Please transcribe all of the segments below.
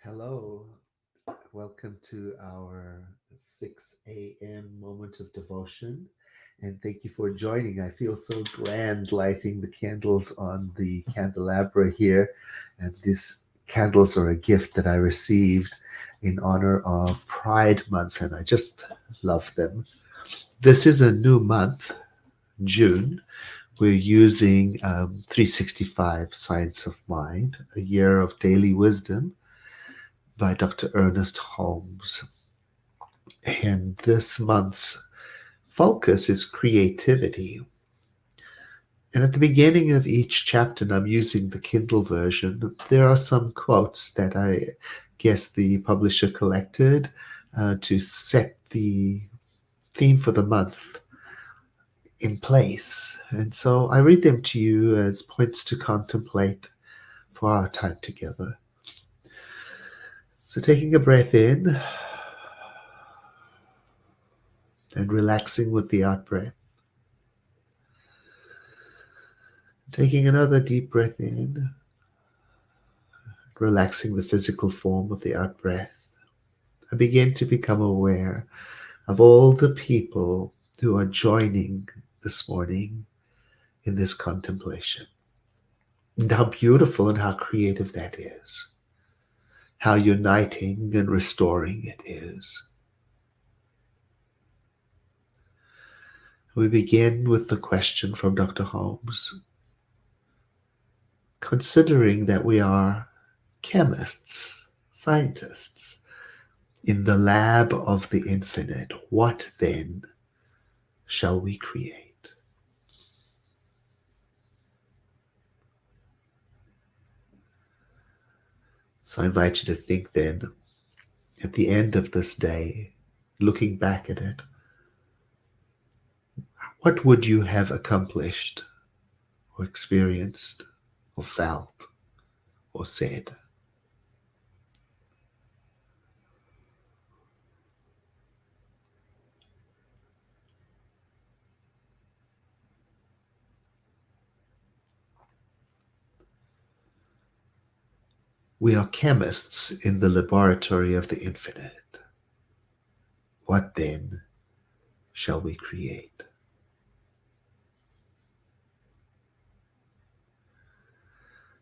Hello, welcome to our 6 a.m. moment of devotion. And thank you for joining. I feel so grand lighting the candles on the candelabra here. And these candles are a gift that I received in honor of Pride Month, and I just love them. This is a new month, June. We're using 365 Science of Mind, a year of daily wisdom by Dr. Ernest Holmes. And this month's focus is creativity. And at the beginning of each chapter, and I'm using the Kindle version, there are some quotes that I guess the publisher collected to set the theme for the month in place. And so I read them to you as points to contemplate for our time together. So taking a breath in and relaxing with the out breath. Taking another deep breath in, relaxing the physical form of the out breath. I begin to become aware of all the people who are joining this morning in this contemplation. And how beautiful and how creative that is. How uniting and restoring it is. We begin with the question from Dr. Holmes. Considering that we are chemists, scientists, in the lab of the infinite, what then shall we create? So I invite you to think then, at the end of this day, looking back at it, what would you have accomplished or experienced or felt or said? We are chemists in the laboratory of the infinite. What then shall we create?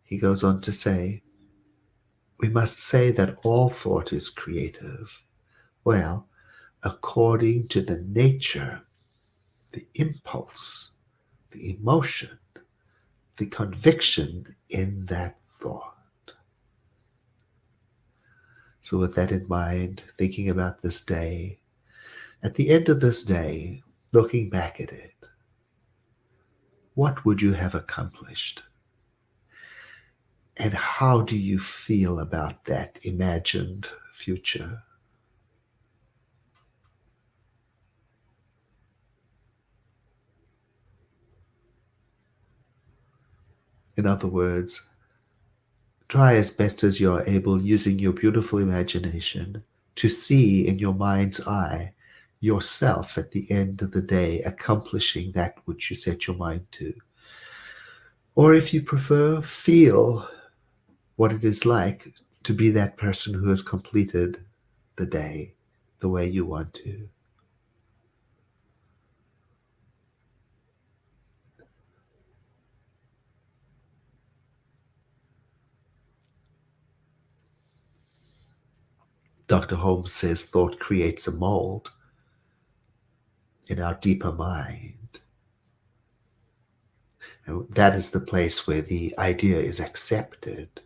He goes on to say, we must say that all thought is creative. Well, according to the nature, the impulse, the emotion, the conviction in that thought. So with that in mind, thinking about this day, at the end of this day, looking back at it, what would you have accomplished? And how do you feel about that imagined future? In other words, try as best as you are able, using your beautiful imagination, to see in your mind's eye yourself at the end of the day accomplishing that which you set your mind to. Or if you prefer, feel what it is like to be that person who has completed the day the way you want to. Dr. Holmes says thought creates a mold in our deeper mind. And that is the place where the idea is accepted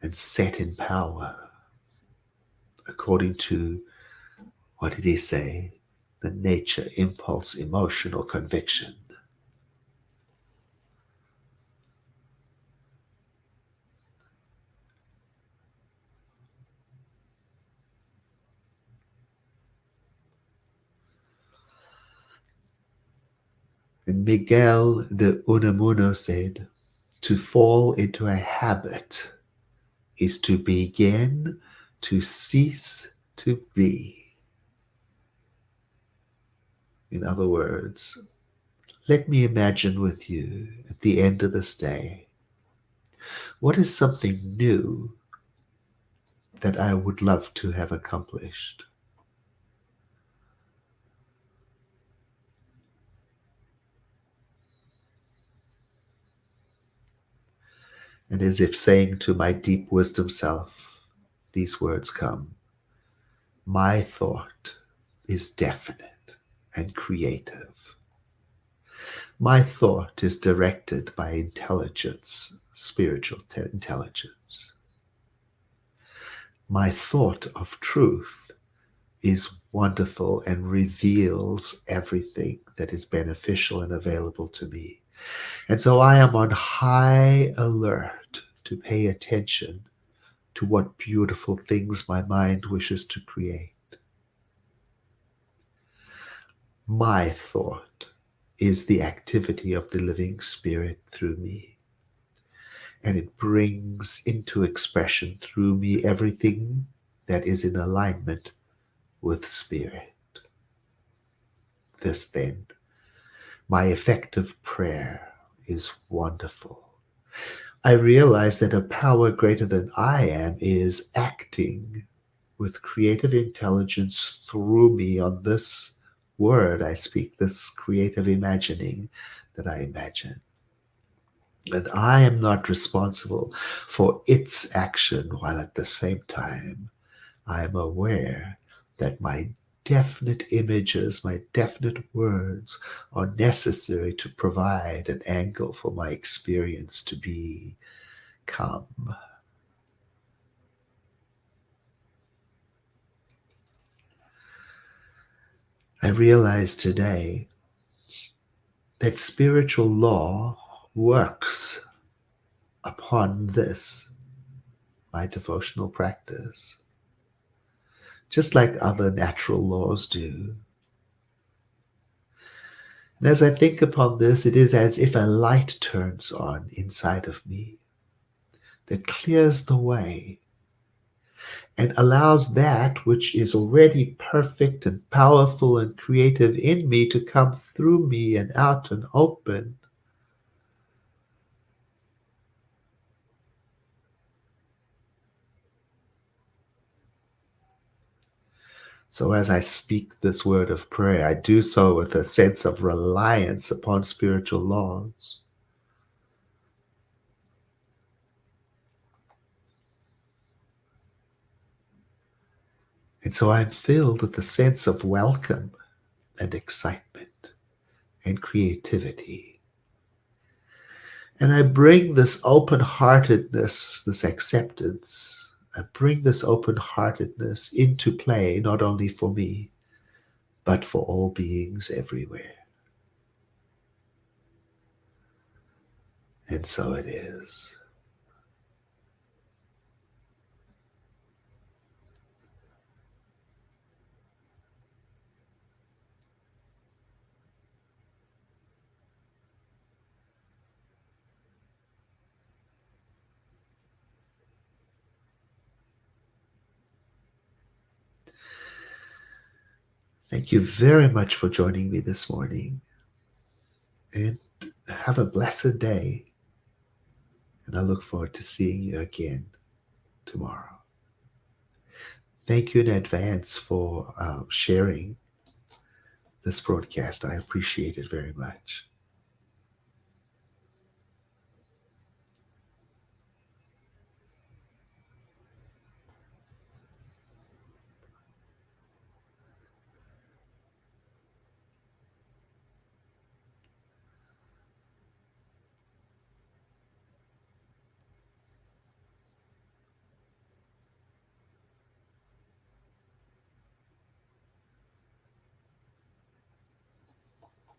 and set in power according to what did he say? The nature, impulse, emotion, or conviction. And Miguel de Unamuno said, to fall into a habit is to begin to cease to be. In other words, let me imagine with you at the end of this day What is something new that I would love to have accomplished? And as if saying to my deep wisdom self, these words come: my thought is definite and creative. My thought is directed by intelligence, spiritual intelligence. My thought of truth is wonderful and reveals everything that is beneficial and available to me. And so I am on high alert to pay attention to what beautiful things my mind wishes to create. My thought is the activity of the living spirit through me, and it brings into expression through me everything that is in alignment with spirit. This then, my effective prayer is wonderful. I realize that a power greater than I am is acting with creative intelligence through me on this word I speak, this creative imagining that I imagine. And I am not responsible for its action, while at the same time I am aware that my definite images, my definite words are necessary to provide an angle for my experience to become. I realize today that spiritual law works upon this, my devotional practice, just like other natural laws do. And as I think upon this, it is as if a light turns on inside of me that clears the way and allows that which is already perfect and powerful and creative in me to come through me and out and open. So as I speak this word of prayer, I do so with a sense of reliance upon spiritual laws. And so I'm filled with a sense of welcome and excitement and creativity. And I bring this open heartedness, this acceptance, I bring this open heartedness into play, not only for me, but for all beings everywhere. And so it is. Thank you very much for joining me this morning. And have a blessed day. And I look forward to seeing you again tomorrow. Thank you in advance for sharing this broadcast. I appreciate it very much.